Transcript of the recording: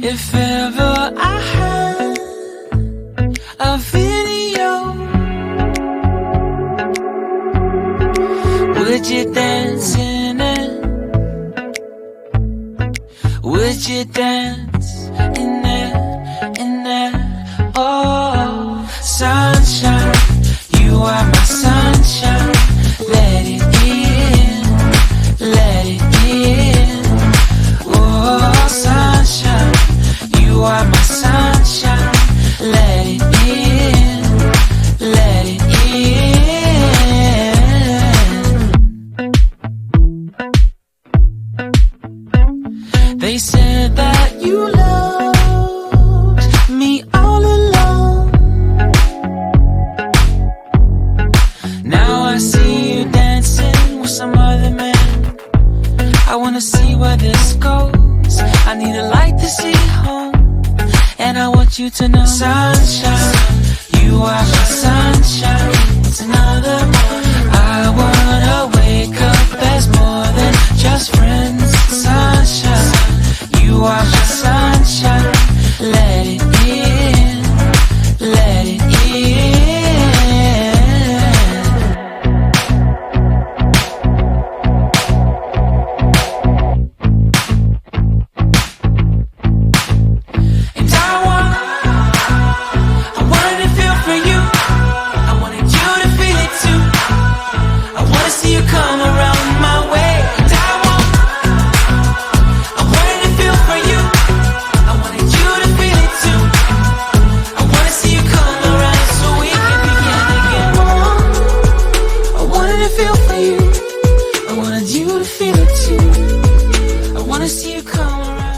If ever I had a video, would you dance in it? Would you dance in it, in it? Oh, sunshine, you are my sunshine. Let it in, let it in. Oh, sunshine, you are my sunshine. Let it in, let it in. They said that you loved me all along. Now I see you dancing with some other man. I wanna see where this goes. I need a light to see home, and I want you to know, sunshine, you are my sunshine. It's another morning. I wanna wake up as more than just friends. Sunshine, you are my sunshine. Let it in, let it in. And I wanted to feel for you. I wanted you to feel it too. I wanna see you come around my way. And I wanted to feel for you. I wanted you to feel it too. I wanna see you come around so we can begin again. I wanted to feel for you. I wanted you to feel it too. I wanna see you come around.